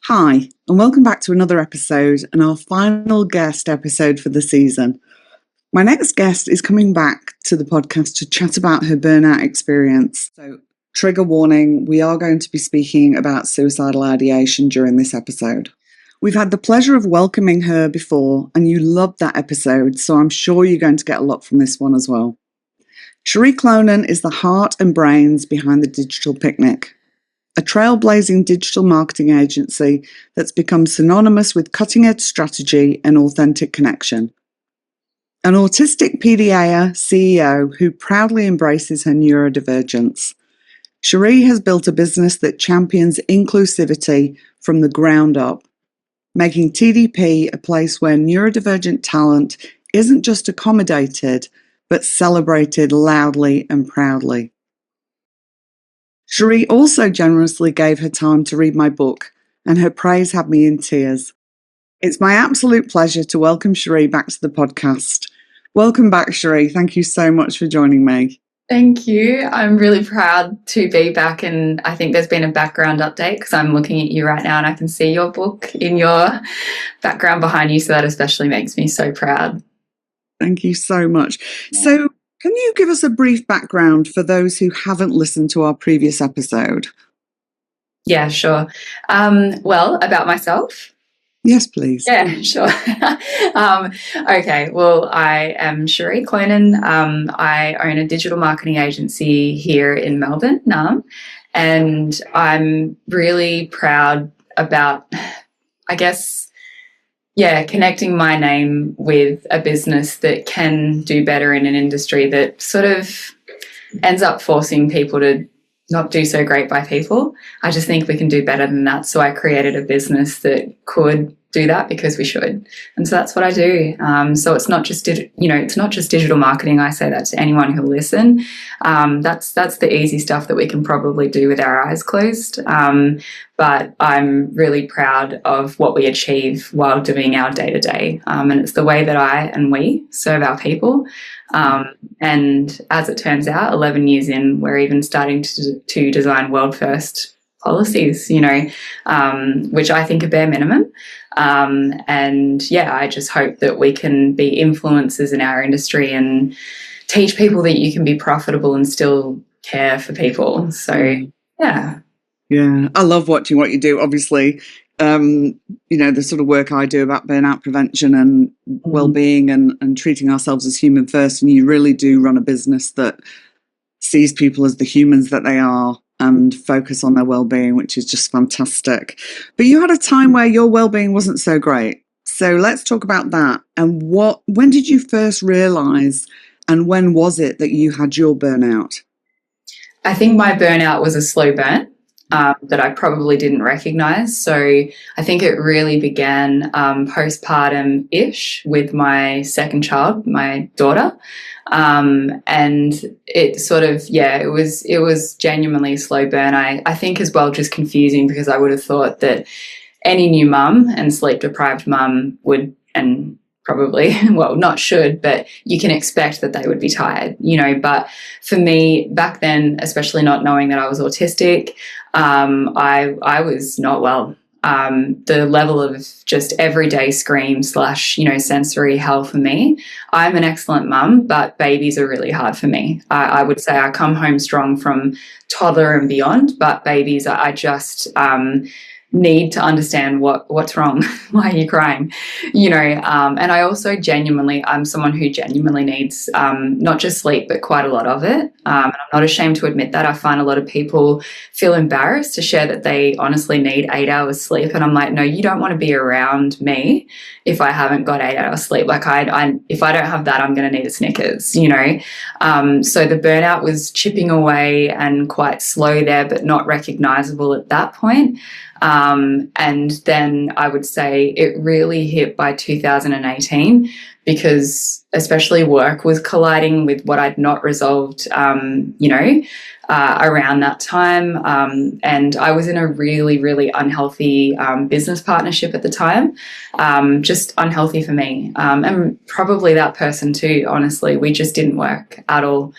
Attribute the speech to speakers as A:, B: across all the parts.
A: Hi, and welcome back to another episode and our final guest episode for the season. My next guest is coming back to the podcast to chat about her burnout experience. So, trigger warning, we are going to be speaking about suicidal ideation during this episode. We've had the pleasure of welcoming her before, and you loved that episode, so I'm sure you're going to get a lot from this one as well. Cherie Clonan is the heart and brains behind the Digital Picnic, a trailblazing digital marketing agency that's become synonymous with cutting-edge strategy and authentic connection. An autistic PDA CEO who proudly embraces her neurodivergence. Cherie has built a business that champions inclusivity from the ground up, making TDP a place where neurodivergent talent isn't just accommodated, but celebrated loudly and proudly. Cherie also generously gave her time to read my book, and her praise had me in tears. It's my absolute pleasure to welcome Cherie back to the podcast. Welcome back, Cherie. Thank you so much for joining me.
B: Thank you. I'm really proud to be back, and I think there's been a background update because I'm looking at you right now and I can see your book in your background behind you, so that especially makes me so proud.
A: Thank you so much. Yeah. So, can you give us a brief background for those who haven't listened to our previous episode?
B: Yeah, sure. Well, about myself?
A: Yes, please.
B: Yeah, sure. Okay, well, I am Cherie Clonan. I own a digital marketing agency here in Melbourne, NAM, and I'm really proud about, connecting my name with a business that can do better in an industry that sort of ends up forcing people to not do so great by people. I just think we can do better than that. So I created a business that could do that because we should. And so that's what I do. So it's not just, it's not just digital marketing. I say that to anyone who'll listen. That's the easy stuff that we can probably do with our eyes closed. But I'm really proud of what we achieve while doing our day-to-day. And it's the way that I and we serve our people. And as it turns out, 11 years in, we're even starting to design world-first policies, which I think are bare minimum. I just hope that we can be influencers in our industry and teach people that you can be profitable and still care for people. So, yeah.
A: Yeah, I love watching what you do, obviously. The sort of work I do about burnout prevention and well-being and treating ourselves as human first. And you really do run a business that sees people as the humans that they are and focus on their well-being, which is just fantastic. But you had a time where your well-being wasn't so great. So let's talk about that. And when did you first realize, and when was it that you had your burnout?
B: I think my burnout was a slow burn. That I probably didn't recognize. So I think it really began postpartum-ish with my second child, my daughter. And it sort of, it was genuinely a slow burn. I think as well just confusing because I would have thought that any new mum and sleep-deprived mum would, and probably, well, not should, but you can expect that they would be tired, But for me, back then, especially not knowing that I was autistic, I was not well. The level of just everyday scream / sensory hell for me. I'm an excellent mum, but babies are really hard for me. I would say I come home strong from toddler and beyond, but babies, I just need to understand what's wrong. Why are you crying? And I also I'm someone who genuinely needs not just sleep, but quite a lot of it. And I'm not ashamed to admit that. I find a lot of people feel embarrassed to share that they honestly need 8 hours sleep. And I'm like, no, you don't want to be around me if I haven't got 8 hours sleep. Like if I don't have that, I'm going to need a Snickers, So the burnout was chipping away and quite slow there, but not recognizable at that point. And then I would say it really hit by 2018 because especially work was colliding with what I'd not resolved, around that time. And I was in a really, really unhealthy business partnership at the time, just unhealthy for me. And probably that person too, honestly. We just didn't work at all.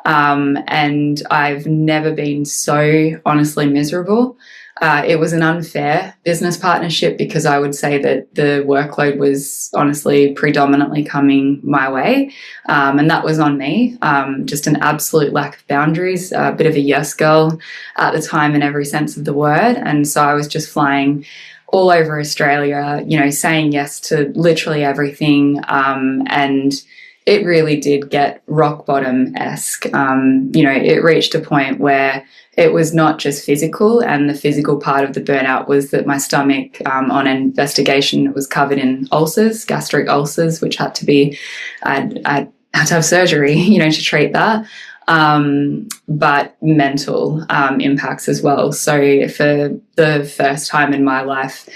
B: And I've never been so honestly miserable. It was an unfair business partnership because I would say that the workload was honestly predominantly coming my way. And that was on me. Just an absolute lack of boundaries, a bit of a yes girl at the time in every sense of the word. And so I was just flying all over Australia, saying yes to literally everything. And it really did get rock bottom-esque. It reached a point where it was not just physical, and the physical part of the burnout was that my stomach, on investigation, was covered in ulcers, gastric ulcers, which had to be, I had to have surgery, to treat that. But mental impacts as well. So for the first time in my life,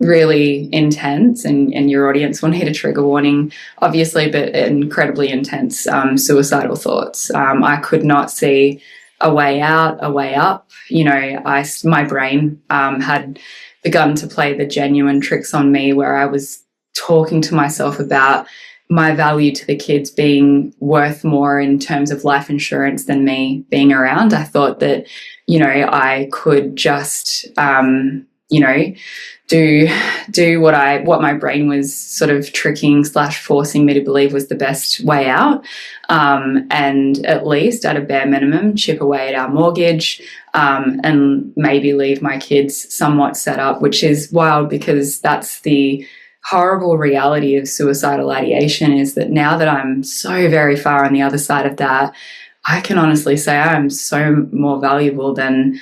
B: really intense, and your audience will need a trigger warning, obviously, but incredibly intense suicidal thoughts. I could not see a way out, a way up. My brain had begun to play the genuine tricks on me, where I was talking to myself about my value to the kids being worth more in terms of life insurance than me being around. I thought that, I could just, do what my brain was sort of tricking / forcing me to believe was the best way out, and at least at a bare minimum chip away at our mortgage, and maybe leave my kids somewhat set up, which is wild because that's the horrible reality of suicidal ideation, is that now that I'm so very far on the other side of that, I can honestly say I'm so more valuable than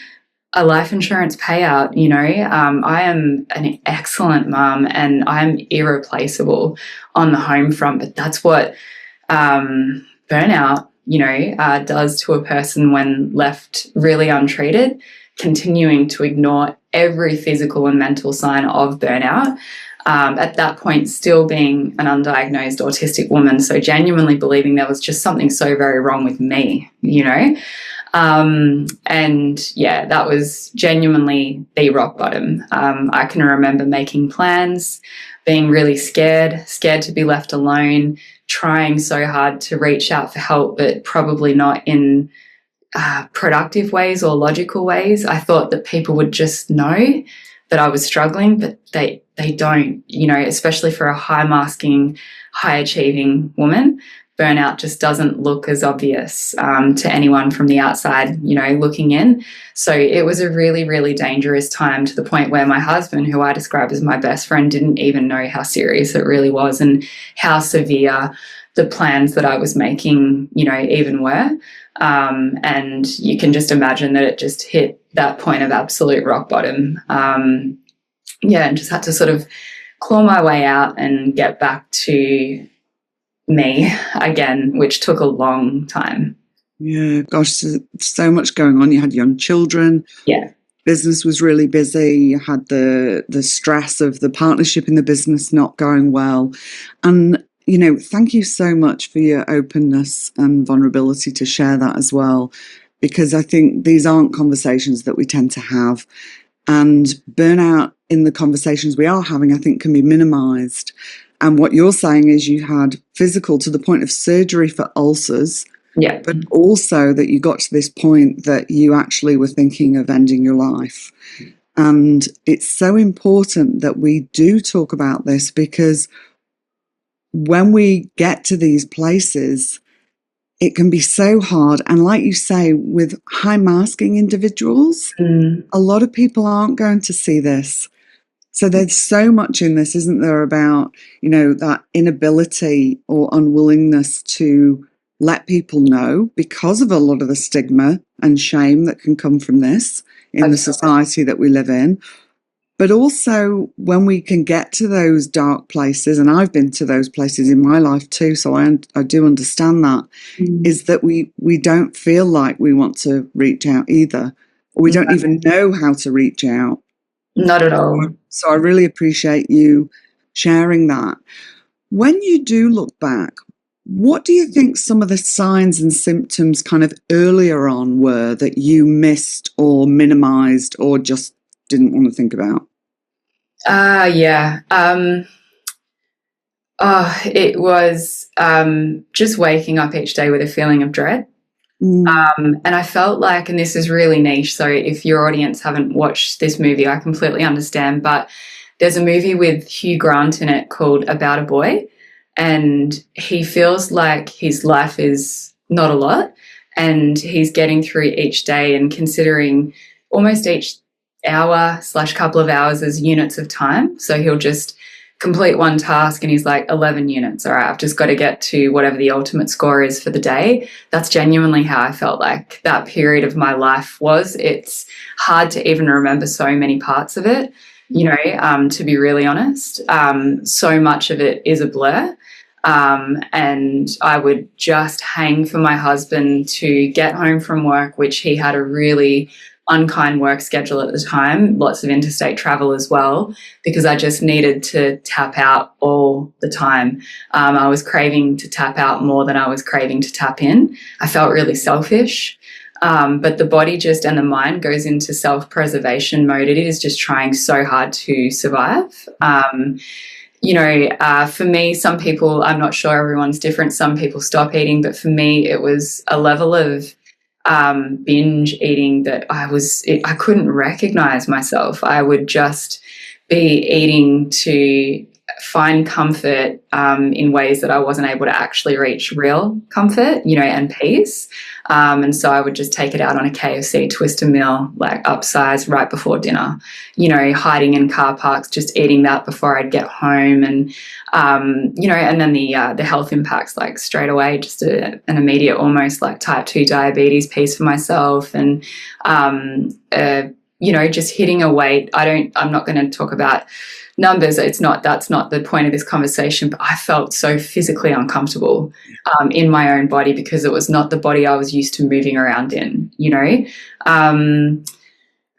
B: a life insurance payout. I am an excellent mum and I'm irreplaceable on the home front, but that's what burnout, does to a person when left really untreated, continuing to ignore every physical and mental sign of burnout. At that point, still being an undiagnosed autistic woman, so genuinely believing there was just something so very wrong with me, and yeah, that was genuinely the rock bottom. I can remember making plans, being really scared to be left alone, trying so hard to reach out for help, but probably not in productive ways or logical ways. I thought that people would just know that I was struggling, but they don't, especially for a high masking, high achieving woman. Burnout just doesn't look as obvious to anyone from the outside, looking in. So it was a really, really dangerous time, to the point where my husband, who I describe as my best friend, didn't even know how serious it really was and how severe the plans that I was making, even were. And you can just imagine that it just hit that point of absolute rock bottom. And just had to sort of claw my way out and get back to me again, which took a long time.
A: Yeah, gosh, so much going on. You had young children.
B: Yeah.
A: Business was really busy. You had the stress of the partnership in the business not going well. And, thank you so much for your openness and vulnerability to share that as well, because I think these aren't conversations that we tend to have. And burnout in the conversations we are having, I think, can be minimized. And what you're saying is you had physical to the point of surgery for ulcers,
B: yeah,
A: but also that you got to this point that you actually were thinking of ending your life. And it's so important that we do talk about this, because when we get to these places, it can be so hard. And like you say, with high masking individuals, a lot of people aren't going to see this. So there's so much in this, isn't there, about, that inability or unwillingness to let people know, because of a lot of the stigma and shame that can come from this in the society that we live in. But also when we can get to those dark places, and I've been to those places in my life too, so I do understand that, is that we don't feel like we want to reach out either, or we don't even know how to reach out.
B: Not at all.
A: So I really appreciate you sharing that. When you do look back, what do you think some of the signs and symptoms kind of earlier on were that you missed or minimized or just didn't want to think about?
B: It was just waking up each day with a feeling of dread. And I felt like, and this is really niche, so if your audience haven't watched this movie, I completely understand, but there's a movie with Hugh Grant in it called About a Boy, and he feels like his life is not a lot, and he's getting through each day and considering almost each hour / couple of hours as units of time. So he'll just complete one task and he's like 11 units. All right, I've just got to get to whatever the ultimate score is for the day. That's genuinely how I felt like that period of my life was. It's hard to even remember so many parts of it, to be really honest. So much of it is a blur. And I would just hang for my husband to get home from work, which he had a really unkind work schedule at the time, lots of interstate travel as well, because I just needed to tap out all the time. I was craving to tap out more than I was craving to tap in. I felt really selfish. But the body and the mind goes into self-preservation mode. It is just trying so hard to survive. For me, some people, I'm not sure, everyone's different. Some people stop eating, but for me, it was a level of binge eating that I couldn't recognize myself. I would just be eating to find comfort in ways that I wasn't able to actually reach real comfort, and peace. And so I would just take it out on a KFC Twister meal, like upsized right before dinner, hiding in car parks, just eating that before I'd get home. And, and then the health impacts, like straight away, just an immediate, almost like type 2 diabetes piece for myself. And, just hitting a weight. I'm not going to talk about numbers. That's not the point of this conversation, but I felt so physically uncomfortable in my own body because it was not the body I was used to moving around in,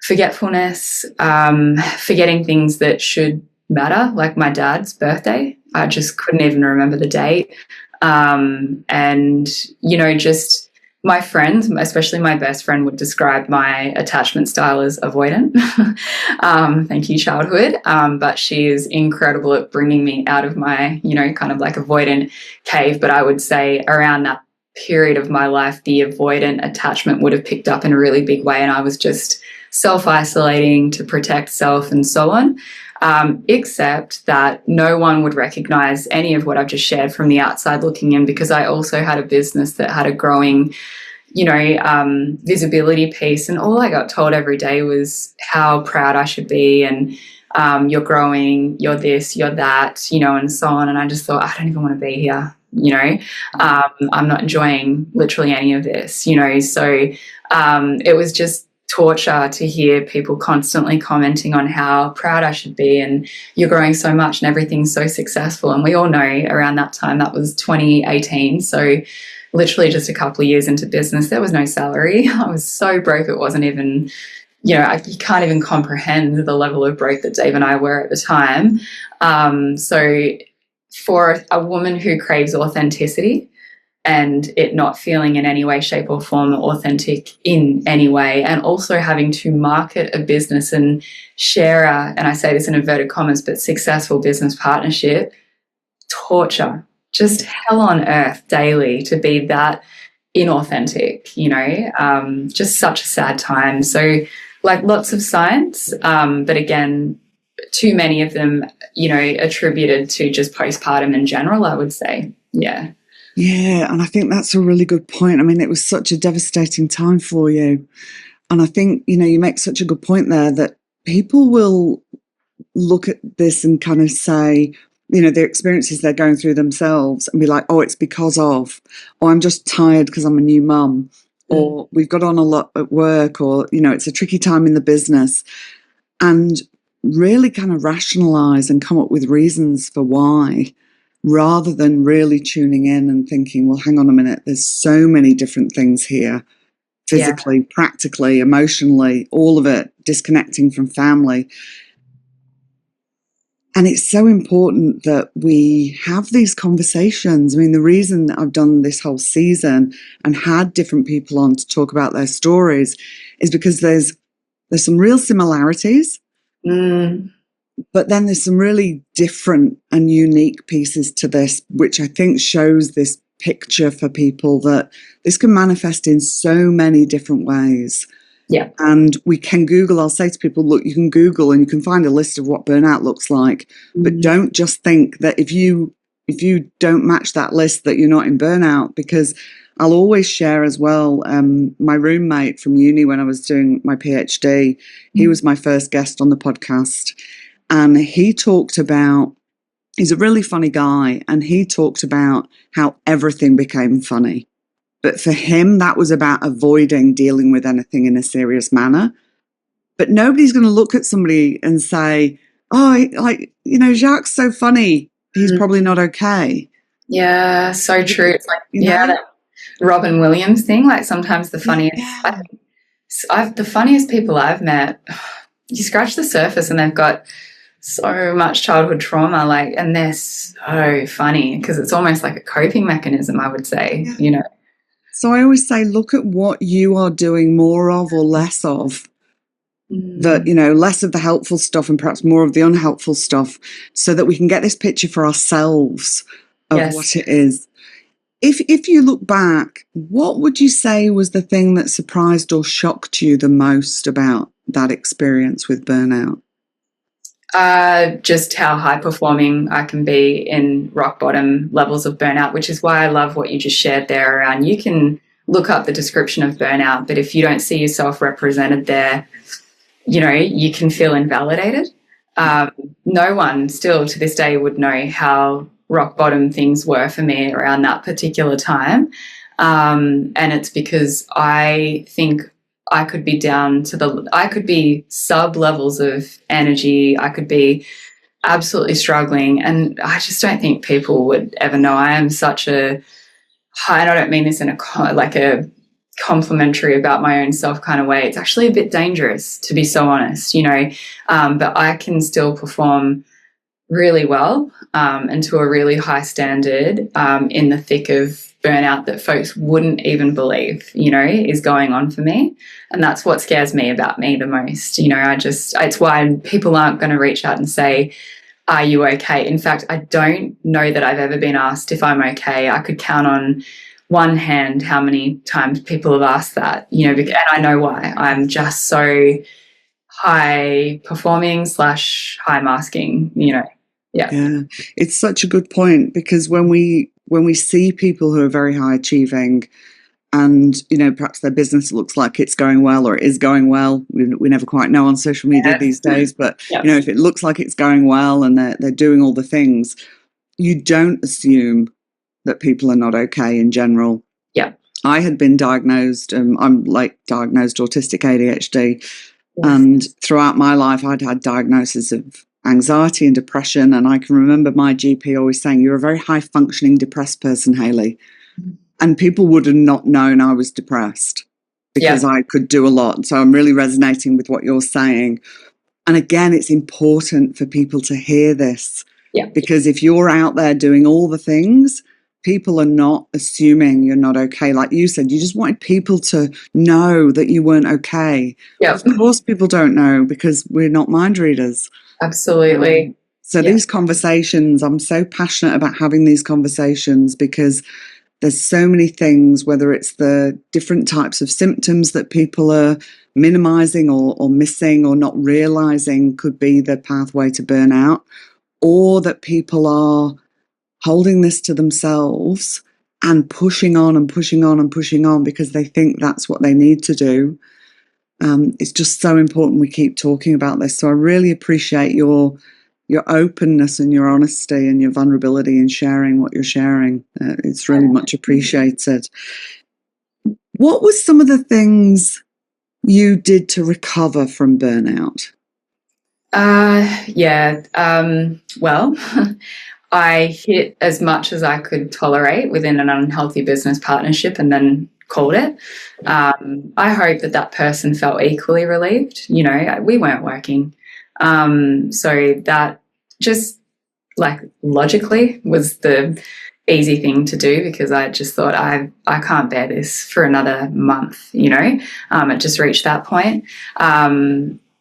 B: forgetfulness, forgetting things that should matter, like my dad's birthday. I just couldn't even remember the date. Just my friends, especially my best friend, would describe my attachment style as avoidant. Thank you, childhood. But she is incredible at bringing me out of my, kind of like avoidant cave. But I would say around that period of my life, the avoidant attachment would have picked up in a really big way. And I was just self-isolating to protect self and so on. Except that no one would recognize any of what I've just shared from the outside looking in, because I also had a business that had a growing, visibility piece. And all I got told every day was how proud I should be and you're growing, you're this, you're that, and so on. And I just thought, I don't even want to be here, I'm not enjoying literally any of this, So it was just torture to hear people constantly commenting on how proud I should be and you're growing so much and everything's so successful. And we all know around that time, that was 2018. So literally just a couple of years into business, there was no salary. I was so broke. It wasn't even, you can't even comprehend the level of broke that Dave and I were at the time. So for a woman who craves authenticity, and it not feeling in any way, shape or form authentic in any way, and also having to market a business and share and I say this in inverted commas, but successful business partnership, torture, just hell on earth daily to be that inauthentic, just such a sad time. So like lots of signs, but again, too many of them, attributed to just postpartum in general, I would say. Yeah.
A: Yeah, and I think that's a really good point. I mean, it was such a devastating time for you. And I think, you make such a good point there that people will look at this and kind of say, their experiences they're going through themselves and be like, oh, it's because of, or I'm just tired because I'm a new mum, or we've got on a lot at work, or, it's a tricky time in the business. And really kind of rationalize and come up with reasons for why, rather than really tuning in and thinking, well, hang on a minute, there's so many different things here, physically, practically, emotionally, all of it, disconnecting from family. And it's so important that we have these conversations. I mean, the reason that I've done this whole season and had different people on to talk about their stories is because there's some real similarities. But then there's some really different and unique pieces to this, which I think shows this picture for people that this can manifest in so many different ways.
B: Yeah.
A: And we can Google, I'll say to people, look, you can Google and you can find a list of what burnout looks like, but don't just think that if you don't match that list that you're not in burnout, because I'll always share as well, my roommate from uni when I was doing my PhD, he was my first guest on the podcast, and he talked about, he's a really funny guy, and he talked about how everything became funny. But for him, that was about avoiding dealing with anything in a serious manner. But nobody's going to look at somebody and say, oh, like, Jacques so funny, he's probably not okay.
B: Yeah, so true. It's like, that Robin Williams thing, like sometimes the funniest, the funniest people I've met, you scratch the surface and they've got so much childhood trauma, like, and they're so funny because it's almost like a coping mechanism, I would say,
A: So I always say, look at what you are doing more of or less of. That, less of the helpful stuff and perhaps more of the unhelpful stuff, so that we can get this picture for ourselves of what it is. If you look back, what would you say was the thing that surprised or shocked you the most about that experience with burnout?
B: Just how high performing I can be in rock bottom levels of burnout, which is why I love what you just shared there around, you can look up the description of burnout, but if you don't see yourself represented there, you can feel invalidated. No one still to this day would know how rock bottom things were for me around that particular time. And it's because I think I could be I could be sub levels of energy. I could be absolutely struggling. And I just don't think people would ever know. I am such a high, and I don't mean this in a complimentary about my own self kind of way. It's actually a bit dangerous, to be so honest, but I can still perform really well and to a really high standard in the thick of burnout that folks wouldn't even believe, is going on for me. And that's what scares me about me the most. It's why people aren't going to reach out and say, are you okay? In fact, I don't know that I've ever been asked if I'm okay. I could count on one hand how many times people have asked that, and I know why. I'm just so high performing / high masking,
A: Yeah, it's such a good point, because when we see people who are very high achieving and, perhaps their business looks like it's going well or it is going well, we never quite know on social media these days, but, if it looks like it's going well and they're doing all the things, you don't assume that people are not okay in general.
B: Yeah.
A: I had been diagnosed, I'm diagnosed autistic ADHD, and throughout my life I'd had diagnoses of anxiety and depression, and I can remember my GP always saying, you're a very high functioning depressed person, Hayley. And people would have not known I was depressed because I could do a lot. So I'm really resonating with what you're saying. And again, it's important for people to hear this, because if you're out there doing all the things, people are not assuming you're not okay. Like you said, you just wanted people to know that you weren't okay. Of course people don't know, because we're not mind readers.
B: Absolutely.
A: So these conversations, I'm so passionate about having these conversations, because there's so many things, whether it's the different types of symptoms that people are minimizing or missing or not realizing could be the pathway to burnout, or that people are holding this to themselves and pushing on and pushing on and pushing on because they think that's what they need to do. It's just so important we keep talking about this. So I really appreciate your openness and your honesty and your vulnerability in sharing what you're sharing. It's really much appreciated. What were some of the things you did to recover from burnout?
B: Well, I hit as much as I could tolerate within an unhealthy business partnership and then called it. I hope that person felt equally relieved. We weren't working. So that just logically was the easy thing to do, because I just thought I can't bear this for another month, it just reached that point.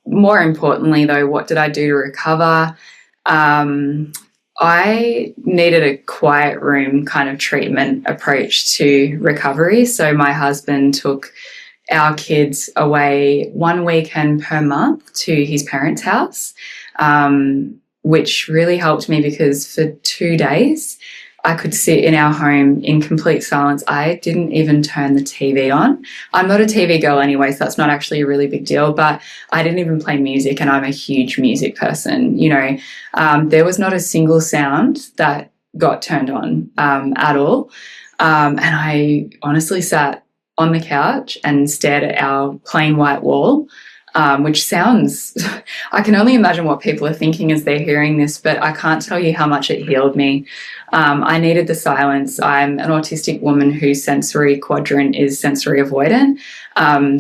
B: More importantly though, what did I do to recover? I needed a quiet room kind of treatment approach to recovery. So my husband took our kids away one weekend per month to his parents' house, which really helped me because for 2 days I could sit in our home in complete silence. I didn't even turn the TV on. I'm not a TV girl anyway, so that's not actually a really big deal, but I didn't even play music, and I'm a huge music person. There was not a single sound that got turned on at all. And I honestly sat on the couch and stared at our plain white wall, which sounds, I can only imagine what people are thinking as they're hearing this, but I can't tell you how much it healed me. I needed the silence. I'm an autistic woman whose sensory quadrant is sensory avoidant.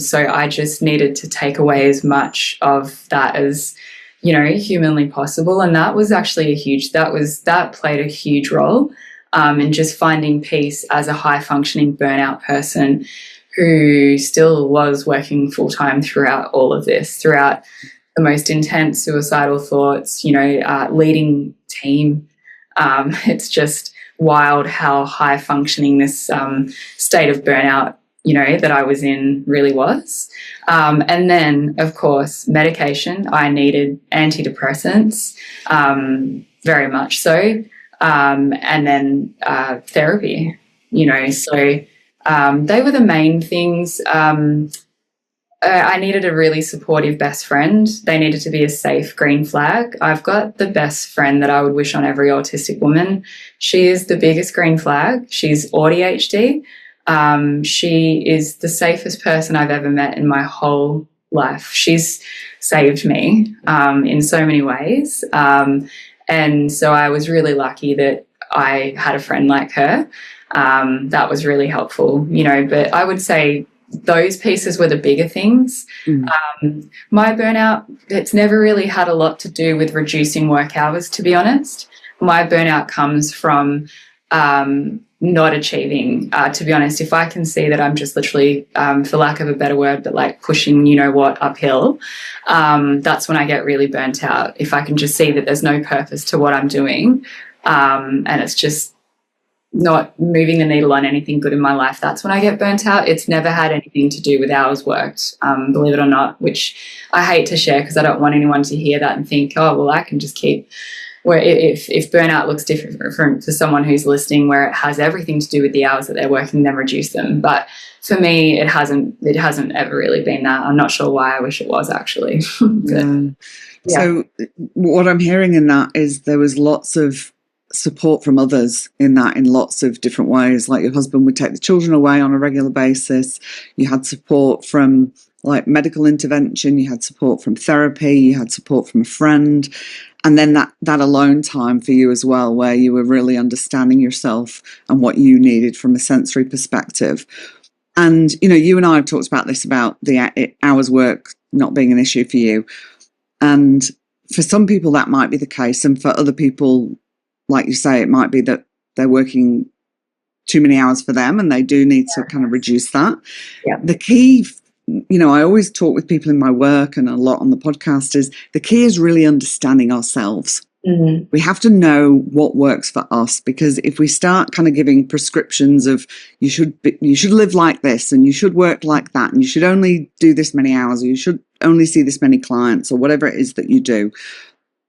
B: So I just needed to take away as much of that as, humanly possible. And that was actually that played a huge role in just finding peace as a high functioning burnout person who still was working full time throughout all of this, throughout the most intense suicidal thoughts, leading team. It's just wild how high functioning this state of burnout, that I was in really was. And then, of course, medication. I needed antidepressants, very much so. And then therapy, so they were the main things. I needed a really supportive best friend. They needed to be a safe green flag. I've got the best friend that I would wish on every autistic woman. She is the biggest green flag. She's ADHD. She is the safest person I've ever met in my whole life. She's saved me in so many ways. And so I was really lucky that I had a friend like her. That was really helpful, but I would say those pieces were the bigger things. My burnout, it's never really had a lot to do with reducing work hours, to be honest. My burnout comes from not achieving, to be honest. If I can see that I'm just literally, for lack of a better word, but like pushing, uphill, that's when I get really burnt out. If I can just see that there's no purpose to what I'm doing, and it's just not moving the needle on anything good in my life, that's when I get burnt out. It's never had anything to do with hours worked, believe it or not, which I hate to share because I don't want anyone to hear that and think, oh, well, I can just keep, where if burnout looks different for someone who's listening, where it has everything to do with the hours that they're working, then reduce them. But for me, it hasn't ever really been that. I'm not sure why. I wish it was, actually.
A: Yeah. So what I'm hearing in that is there was lots of support from others in lots of different ways. Like your husband would take the children away on a regular basis. You had support from like medical intervention. You had support from therapy. You had support from a friend. And then that alone time for you as well, where you were really understanding yourself and what you needed from a sensory perspective. And, you and I have talked about this, about the hours work not being an issue for you. And for some people that might be the case. And for other people, like you say, it might be that they're working too many hours for them and they do need to kind of reduce that.
B: Yeah.
A: The key, I always talk with people in my work and a lot on the podcast, is the key is really understanding ourselves.
B: Mm-hmm.
A: We have to know what works for us, because if we start kind of giving prescriptions of you should live like this and you should work like that and you should only do this many hours or you should only see this many clients or whatever it is that you do,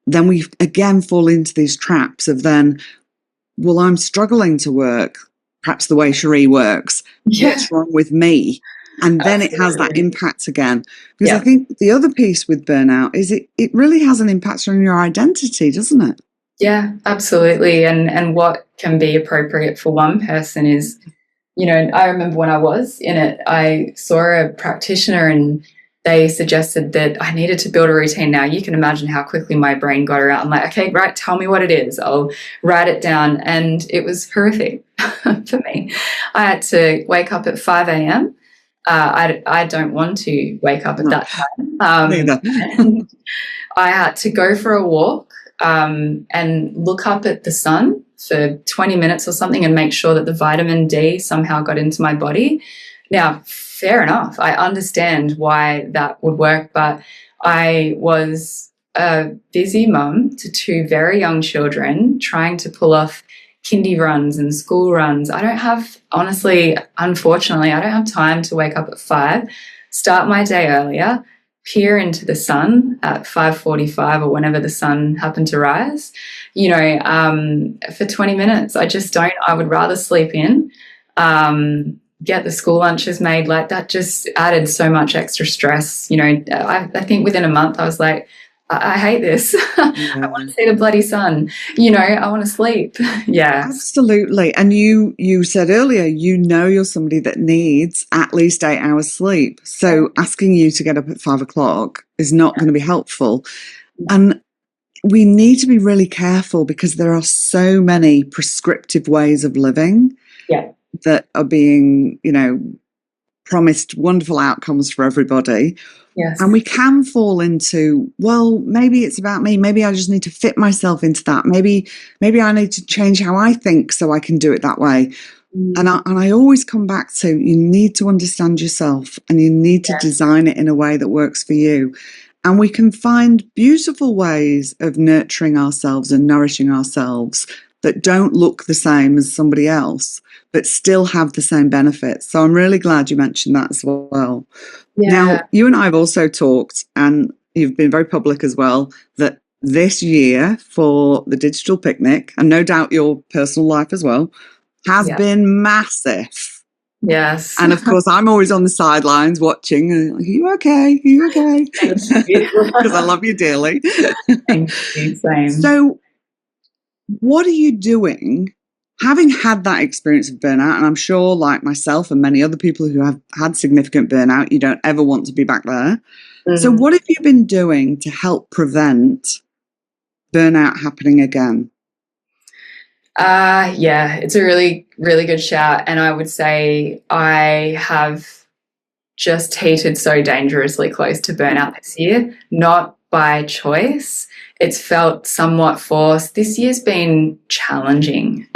A: then we again fall into these traps of then, well, I'm struggling to work perhaps the way Cherie works.
B: Yeah.
A: What's wrong with me? And then
B: Absolutely.
A: it has that impact again. Because
B: Yeah.
A: I think the other piece with burnout is it really has an impact on your identity, doesn't it?
B: Yeah, absolutely. And what can be appropriate for one person is, I remember when I was in it, I saw a practitioner and they suggested that I needed to build a routine. Now, you can imagine how quickly my brain got around. I'm like, okay, right, tell me what it is. I'll write it down. And it was horrific for me. I had to wake up at 5 a.m. I don't want to wake up at that time. And I had to go for a walk and look up at the sun for 20 minutes or something and make sure that the vitamin D somehow got into my body. Now, fair enough. I understand why that would work, but I was a busy mum to two very young children trying to pull off kindy runs and school runs. I don't have, honestly, unfortunately, I don't have time to wake up at 5, start my day earlier, peer into the sun at 5:45 or whenever the sun happened to rise, for 20 minutes. I just don't. I would rather sleep in, get the school lunches made. Like, that just added so much extra stress. I think within a month I was like, I hate this. I want to see the bloody sun. I want to sleep. Yeah.
A: Absolutely. And you said earlier, you're somebody that needs at least 8 hours sleep. So asking you to get up at 5 o'clock is not going to be helpful. And we need to be really careful because there are so many prescriptive ways of living that are being, promised wonderful outcomes for everybody.
B: Yes.
A: And we can fall into, well, maybe it's about me. Maybe I just need to fit myself into that. Maybe I need to change how I think so I can do it that way. And I always come back to, you need to understand yourself and you need to design it in a way that works for you. And we can find beautiful ways of nurturing ourselves and nourishing ourselves that don't look the same as somebody else, but still have the same benefits. So I'm really glad you mentioned that as well. Yeah. Now, you and I have also talked, and you've been very public as well, that this year for the digital picnic, and no doubt your personal life as well, has been massive.
B: Yes.
A: And of course, I'm always on the sidelines watching. Are you okay? Are you okay?
B: Thank you.
A: Because I love you dearly.
B: Thank you. Same.
A: So what are you doing, having had that experience of burnout? And I'm sure, like myself and many other people who have had significant burnout, you don't ever want to be back there. Mm-hmm. So what have you been doing to help prevent burnout happening again?
B: It's a really, really good shout. And I would say I have just teetered so dangerously close to burnout this year, not by choice. It's felt somewhat forced. This year's been challenging,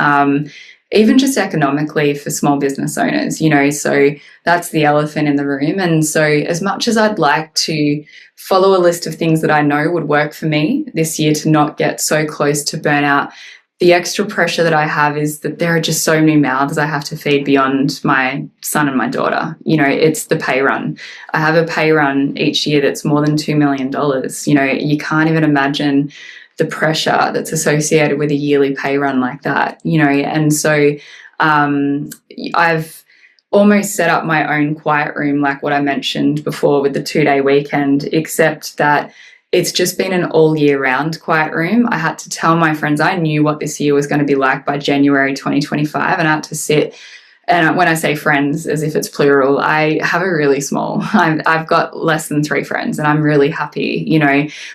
B: even just economically for small business owners, so that's the elephant in the room. And so as much as I'd like to follow a list of things that I know would work for me this year to not get so close to burnout, the extra pressure that I have is that there are just so many mouths I have to feed beyond my son and my daughter. It's the pay run. I have a pay run each year that's more than $2 million. You can't even imagine the pressure that's associated with a yearly pay run like that, and so I've almost set up my own quiet room, like what I mentioned before with the 2-day weekend, except that it's just been an all year round quiet room. I had to tell my friends I knew what this year was going to be like by January 2025, and I had to sit. And when I say friends, as if it's plural, I have a really small, I've got less than 3 friends and I'm really happy,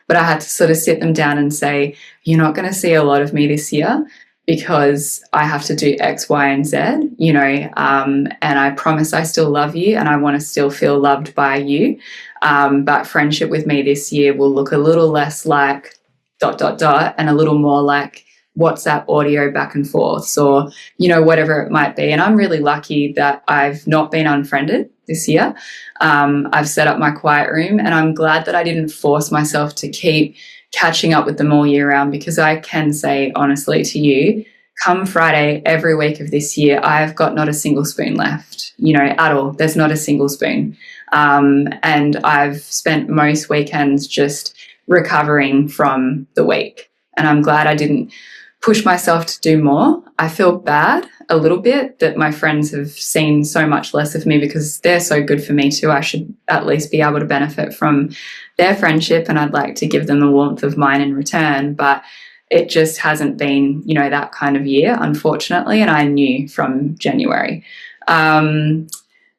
B: but I had to sort of sit them down and say, you're not going to see a lot of me this year because I have to do X, Y, and Z, and I promise I still love you and I want to still feel loved by you. But friendship with me this year will look a little less like ... and a little more like WhatsApp audio back and forth or, whatever it might be. And I'm really lucky that I've not been unfriended this year. I've set up my quiet room and I'm glad that I didn't force myself to keep catching up with them all year round, because I can say honestly to you, come Friday every week of this year, I've got not a single spoon left, at all. There's not a single spoon. And I've spent most weekends just recovering from the week. And I'm glad I didn't push myself to do more. I feel bad a little bit that my friends have seen so much less of me because they're so good for me too. I should at least be able to benefit from their friendship, and I'd like to give them the warmth of mine in return. But it just hasn't been, that kind of year, unfortunately, and I knew from January.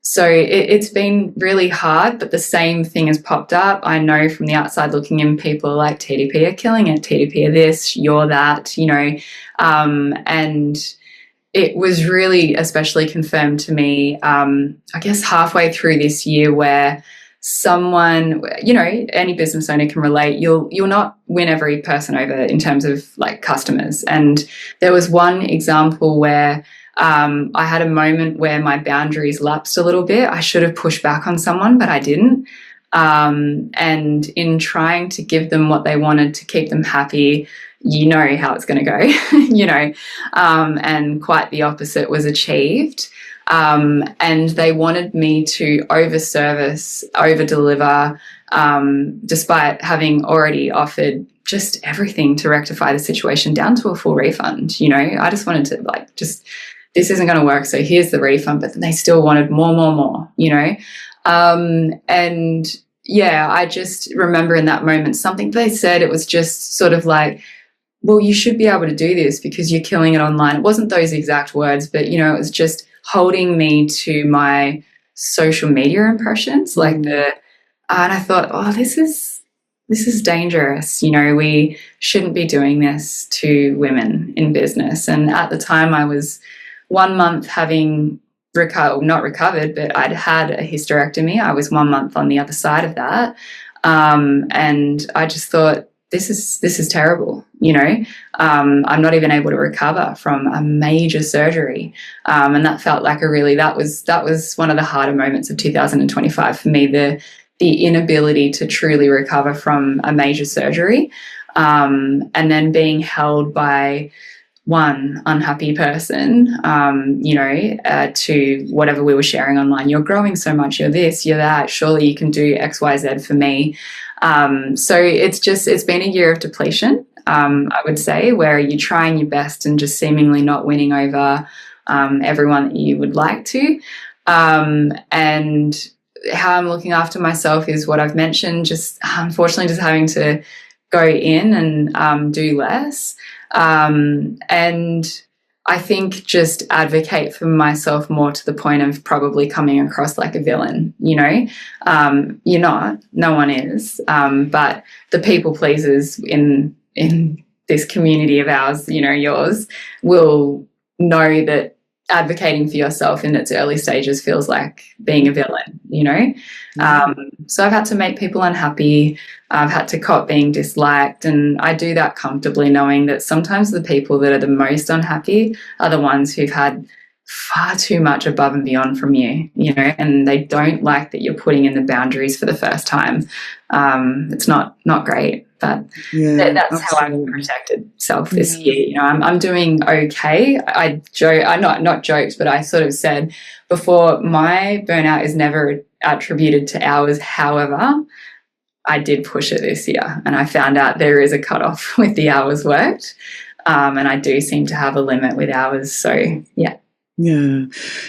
B: So it's been really hard, but the same thing has popped up. I know from the outside looking in, people are like, TDP are killing it, TDP are this, you're that, and it was really especially confirmed to me, I guess halfway through this year, where someone, any business owner can relate, you'll not win every person over in terms of like customers. And there was one example where I had a moment where my boundaries lapsed a little bit. I should have pushed back on someone, but I didn't. And in trying to give them what they wanted to keep them happy, you know how it's going to go, and quite the opposite was achieved. And they wanted me to over-service, over-deliver, despite having already offered just everything to rectify the situation down to a full refund. I just wanted to this isn't going to work, so here's the refund, but then they still wanted more, and yeah, I just remember in that moment something they said, it was just sort of like, well, you should be able to do this because you're killing it online. It wasn't those exact words, but it was just holding me to my social media impressions, and I thought, oh, this is dangerous. We shouldn't be doing this to women in business. And at the time, I was 1 month having not recovered, but I'd had a hysterectomy. I was 1 month on the other side of that, and I just thought, this is terrible. I'm not even able to recover from a major surgery, and that felt like that was one of the harder moments of 2025 for me. The inability to truly recover from a major surgery, and then being held by one unhappy person, to whatever we were sharing online. You're growing so much, you're this, you're that, surely you can do X, Y, Z for me. So it's been a year of depletion, I would say, where you're trying your best and just seemingly not winning over everyone that you would like to. And how I'm looking after myself is what I've mentioned, just unfortunately just having to go in and do less. And I think just advocate for myself more to the point of probably coming across like a villain, you're not, no one is, but the people pleasers in this community of ours, yours, will know that advocating for yourself in its early stages feels like being a villain, So I've had to make people unhappy. I've had to cop being disliked, and I do that comfortably, knowing that sometimes the people that are the most unhappy are the ones who've had far too much above and beyond from you, and they don't like that you're putting in the boundaries for the first time. It's not great, but that's absolutely how I've protected self this year. I'm doing okay. I joke, I not joked, but I sort of said before, my burnout is never attributed to hours. However, I did push it this year, and I found out there is a cutoff with the hours worked, and I do seem to have a limit with hours. So yeah.
A: Yeah.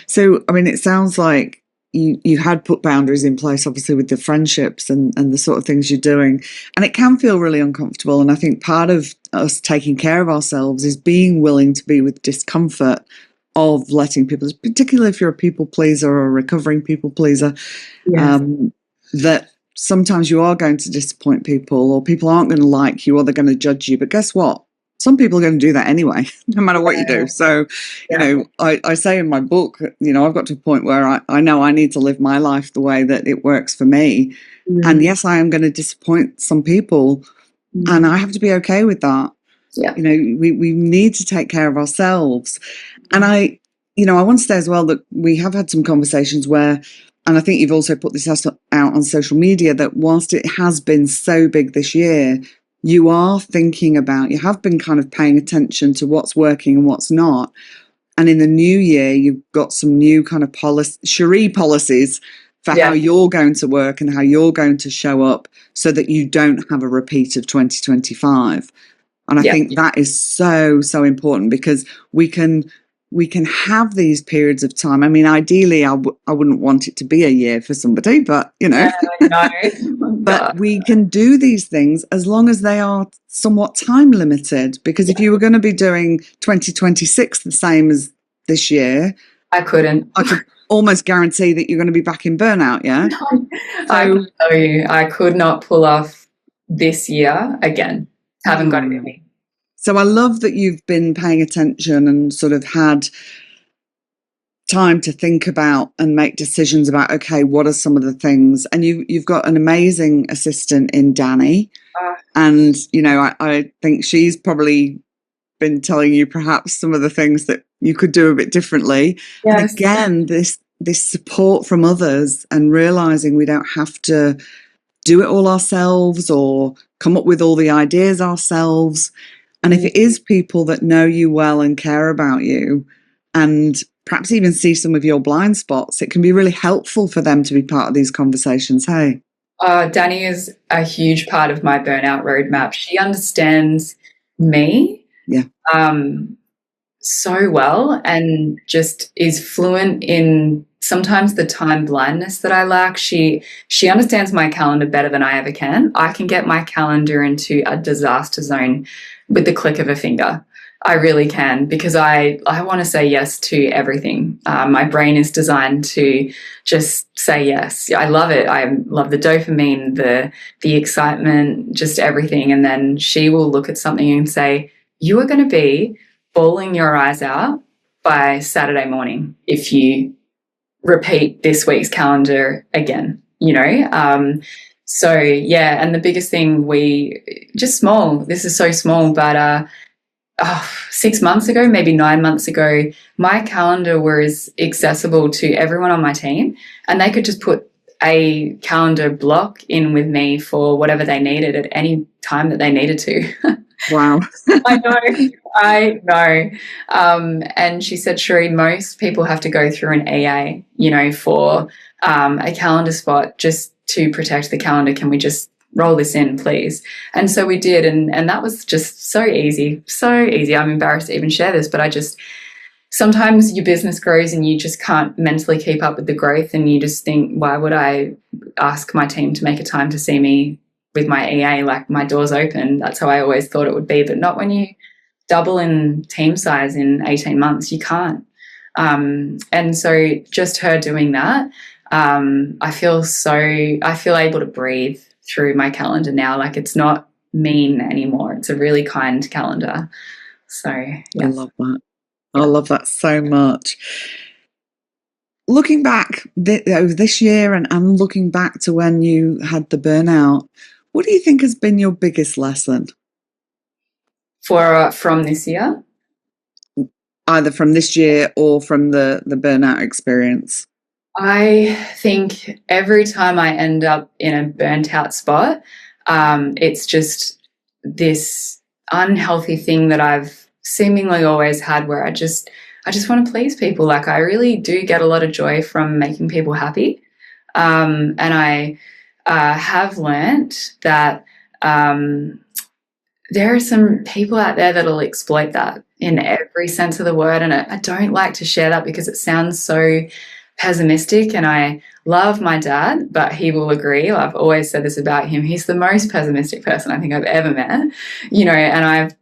A: So, I mean, it sounds like you had put boundaries in place, obviously, with the friendships and the sort of things you're doing. And it can feel really uncomfortable. And I think part of us taking care of ourselves is being willing to be with discomfort of letting people, particularly if you're a people pleaser or a recovering people pleaser, that sometimes you are going to disappoint people, or people aren't going to like you, or they're going to judge you. But guess what? Some people are going to do that anyway, no matter what you do. So, I say in my book, I've got to a point where I know I need to live my life the way that it works for me. And yes, I am going to disappoint some people, and I have to be okay with that.
B: Yeah.
A: We need to take care of ourselves. And I want to say as well that we have had some conversations where, and I think you've also put this out on social media, that whilst it has been so big this year, you have been kind of paying attention to what's working and what's not. And in the new year, you've got some new kind of Cherie policies for how you're going to work and how you're going to show up, so that you don't have a repeat of 2025. And I think that is so, so important, because we can have these periods of time. I mean, ideally, I wouldn't want it to be a year for somebody, but, but we can do these things as long as they are somewhat time limited, because if you were going to be doing 2026 the same as this year, I could almost guarantee that you're going to be back in burnout, yeah?
B: I can tell you, I could not pull off this year again. Haven't got it in me.
A: So I love that you've been paying attention and sort of had time to think about and make decisions about, okay, what are some of the things? And you've got an amazing assistant in Danny. And, I think she's probably been telling you perhaps some of the things that you could do a bit differently. Yes. And again, this support from others, and realizing we don't have to do it all ourselves or come up with all the ideas ourselves. And if it is people that know you well and care about you and perhaps even see some of your blind spots, it can be really helpful for them to be part of these conversations. Hey.
B: Danny is a huge part of my burnout roadmap. She understands me so well and just is fluent in sometimes the time blindness that I lack. She understands my calendar better than I ever can. I can get my calendar into a disaster zone with the click of a finger. I really can, because I want to say yes to everything. My brain is designed to just say yes. I love it. I love the dopamine, the excitement, just everything. And then she will look at something and say, you are going to be bawling your eyes out by Saturday morning if you repeat this week's calendar again, So, yeah, and the biggest thing this is so small, but 6 months ago, maybe 9 months ago, my calendar was accessible to everyone on my team, and they could just put a calendar block in with me for whatever they needed at any time that they needed to.
A: Wow.
B: I know. And she said, Cherie, most people have to go through an EA, for a calendar spot just to protect the calendar. Can we just roll this in, please? And so we did, and that was just so easy. I'm embarrassed to even share this, but sometimes your business grows and you just can't mentally keep up with the growth, and you just think, why would I ask my team to make a time to see me with my EA? Like, my door's open. That's how I always thought it would be, but not when you double in team size in 18 months. You can't. And so just her doing that, I feel able to breathe through my calendar now. Like, it's not mean anymore. It's a really kind calendar. So, yeah.
A: I love that. I love that so much. Looking back over this year and looking back to when you had the burnout, what do you think has been your biggest lesson?
B: From this year?
A: Either from this year or from the burnout experience.
B: I think every time I end up in a burnt out spot, it's just this unhealthy thing that I've seemingly always had, where I just want to please people. Like, I really do get a lot of joy from making people happy. And I have learnt that there are some people out there that'll exploit that in every sense of the word. And I don't like to share that because it sounds so pessimistic, and I love my dad, but he will agree. I've always said this about him. He's the most pessimistic person I think I've ever met, and I've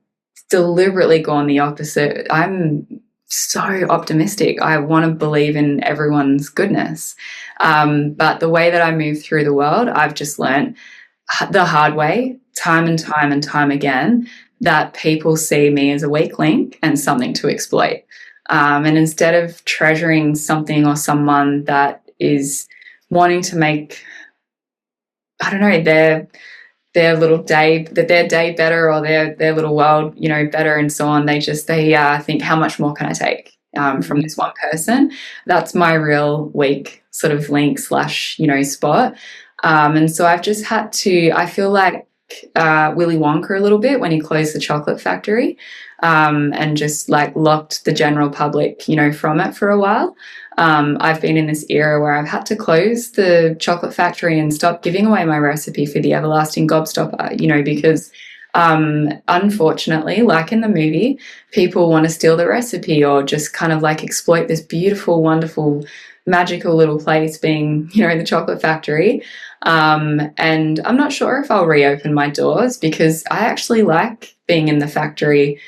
B: deliberately gone the opposite. I'm so optimistic. I want to believe in everyone's goodness. But the way that I move through the world, I've just learned the hard way, time and time and time again, that people see me as a weak link and something to exploit. And instead of treasuring something or someone that is wanting to make, I don't know, their little day, their day better, or their little world, better, and so on, they think, how much more can I take from this one person? That's my real weak sort of link / spot. And so I've just had to, I feel like Willy Wonka a little bit when he closed the chocolate factory, and just like locked the general public, from it for a while. I've been in this era where I've had to close the chocolate factory and stop giving away my recipe for the everlasting gobstopper, because unfortunately, like in the movie, people want to steal the recipe or just kind of like exploit this beautiful, wonderful, magical little place being, the chocolate factory. And I'm not sure if I'll reopen my doors, because I actually like being in the factory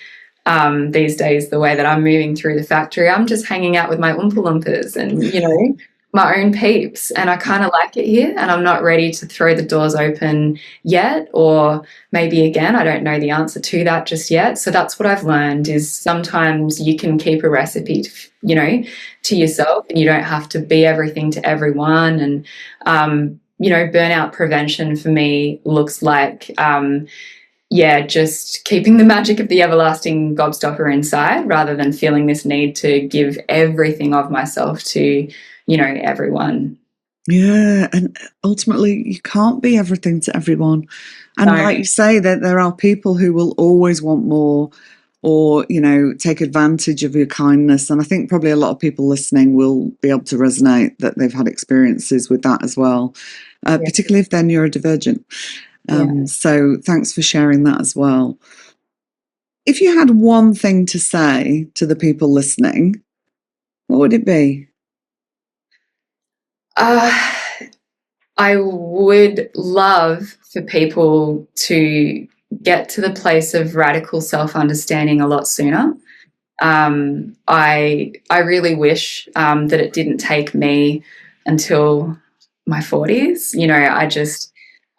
B: these days. The way that I'm moving through the factory, I'm just hanging out with my Oompa Loompas and, my own peeps, and I kind of like it here, and I'm not ready to throw the doors open yet, or maybe again, I don't know the answer to that just yet. So that's what I've learned, is sometimes you can keep a recipe to yourself, and you don't have to be everything to everyone. And burnout prevention for me looks like just keeping the magic of the everlasting gobstopper inside, rather than feeling this need to give everything of myself to everyone.
A: Yeah, and ultimately you can't be everything to everyone. And
B: No.
A: like you say, that there are people who will always want more or, take advantage of your kindness. And I think probably a lot of people listening will be able to resonate that they've had experiences with that as well,
B: Yeah.
A: particularly if they're neurodivergent.
B: Yeah.
A: So thanks for sharing that as well. If you had one thing to say to the people listening, what would it be?
B: I would love for people to get to the place of radical self-understanding a lot sooner. I really wish that it didn't take me until my 40s.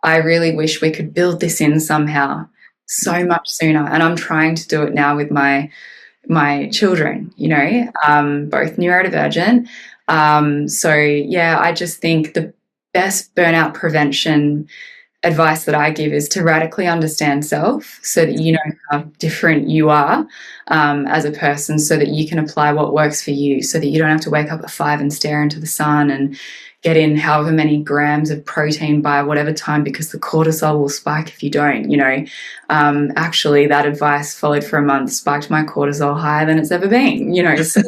B: I really wish we could build this in somehow so much sooner. And I'm trying to do it now with my children, both neurodivergent. So yeah, I just think the best burnout prevention advice that I give is to radically understand self so that you know how different you are as a person, so that you can apply what works for you, so that you don't have to wake up at 5 and stare into the sun and get in however many grams of protein by whatever time, because the cortisol will spike if you don't. Actually, that advice followed for a month spiked my cortisol higher than it's ever been. So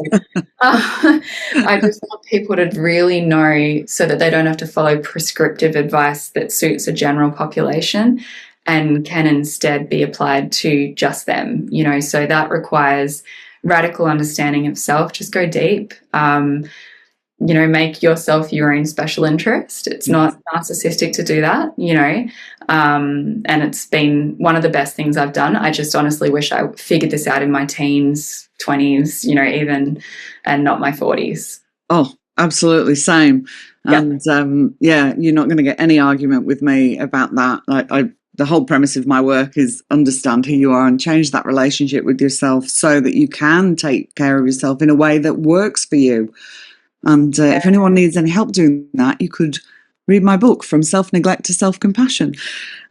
B: I just want people to really know so that they don't have to follow prescriptive advice that suits a general population and can instead be applied to just them. So that requires radical understanding of self. Just go deep. Make yourself your own special interest. It's not narcissistic to do that, and it's been one of the best things I've done. I just honestly wish I figured this out in my teens, 20s, even, and not my 40s.
A: Oh, absolutely same. And you're not going to get any argument with me about that. The whole premise of my work is understand who you are and change that relationship with yourself so that you can take care of yourself in a way that works for you. And if anyone needs any help doing that, you could read my book, From Self-Neglect to Self-Compassion.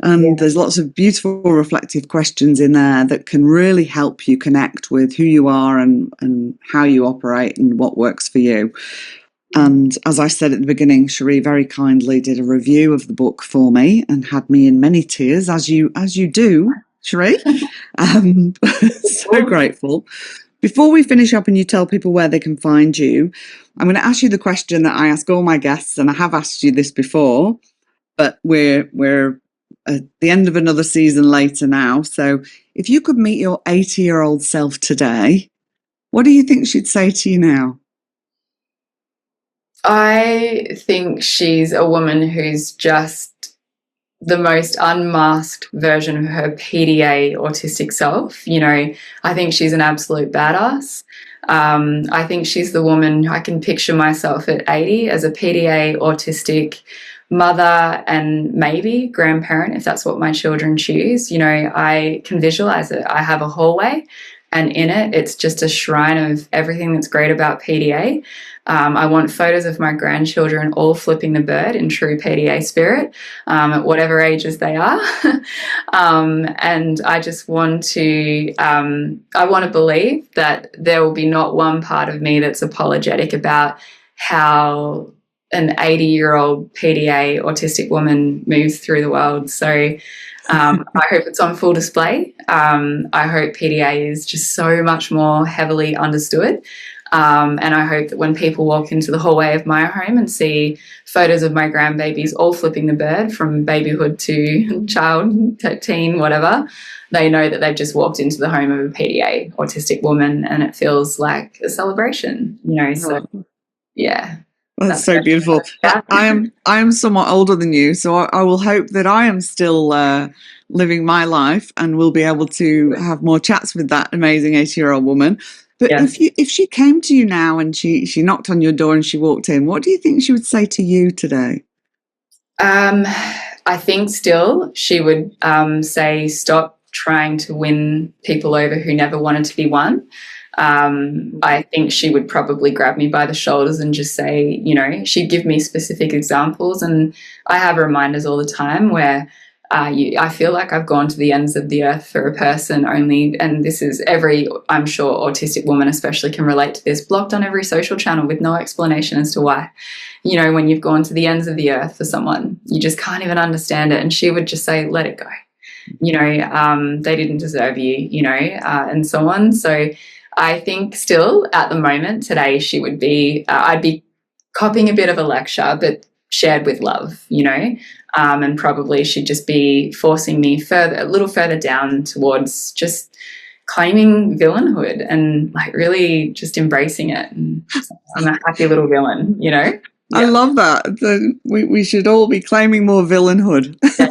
A: And there's lots of beautiful reflective questions in there that can really help you connect with who you are and how you operate and what works for you. And as I said at the beginning, Cherie very kindly did a review of the book for me and had me in many tears, as you do, Cherie. So grateful. Before we finish up and you tell people where they can find you, I'm going to ask you the question that I ask all my guests, and I have asked you this before, but we're at the end of another season later now. So if you could meet your 80-year-old self today, what do you think she'd say to you now?
B: I think she's a woman who's just the most unmasked version of her PDA autistic self. I think she's an absolute badass. I think she's the woman I can picture myself at 80 as a PDA autistic mother and maybe grandparent, if that's what my children choose. I can visualize it. I have a hallway, and in it, it's just a shrine of everything that's great about PDA. I want photos of my grandchildren all flipping the bird in true PDA spirit, at whatever ages they are. And I just want to, believe that there will be not one part of me that's apologetic about how an 80-year-old PDA autistic woman moves through the world. So I hope it's on full display. I hope PDA is just so much more heavily understood. And I hope that when people walk into the hallway of my home and see photos of my grandbabies all flipping the bird from babyhood to child, teen, whatever, they know that they've just walked into the home of a PDA autistic woman, and it feels like a celebration, so yeah.
A: That's so beautiful. I am somewhat older than you, so I will hope that I am still living my life and will be able to have more chats with that amazing 80-year-old woman. But if she came to you now and she knocked on your door and she walked in, what do you think she would say to you today?
B: I think still she would say, stop trying to win people over who never wanted to be won. I think she would probably grab me by the shoulders and just say, she'd give me specific examples. And I have reminders all the time where I feel like I've gone to the ends of the earth for a person only, and this is I'm sure, autistic woman especially can relate to this, blocked on every social channel with no explanation as to why. You know, when you've gone to the ends of the earth for someone, you just can't even understand it. And she would just say, let it go. You know, they didn't deserve you, you know, and so on. So I think still at the moment today, she would be, I'd be copying a bit of a lecture, but shared with love, you know, and probably she'd just be forcing me a little further down towards just claiming villainhood and like really just embracing it. And I'm a happy little villain, you know.
A: Yeah. I love that. We should all be claiming more villainhood. Yeah.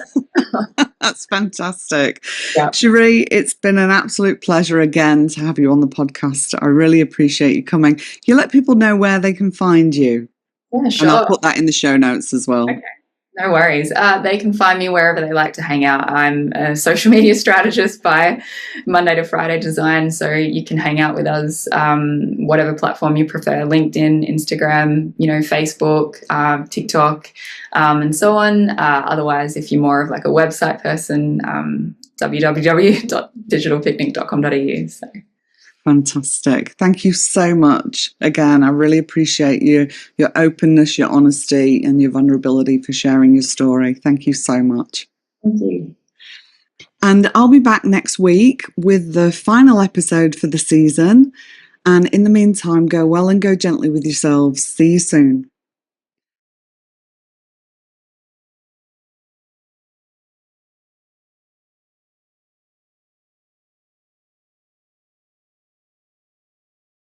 A: That's fantastic. Yeah. Cherie, it's been an absolute pleasure again to have you on the podcast. I really appreciate you coming. Can you let people know where they can find you?
B: Yeah, sure.
A: And I'll put that in the show notes as well.
B: Okay. No worries. They can find me wherever they like to hang out. I'm a social media strategist by Monday to Friday design, so you can hang out with us, whatever platform you prefer, LinkedIn, Instagram, you know, Facebook, TikTok, and so on. Otherwise, if you're more of like a website person, www.digitalpicnic.com.au. So.
A: Fantastic. Thank you so much. Again, I really appreciate your openness, your honesty, and your vulnerability for sharing your story. Thank you so much.
B: Thank you.
A: And I'll be back next week with the final episode for the season. And in the meantime, go well and go gently with yourselves. See you soon.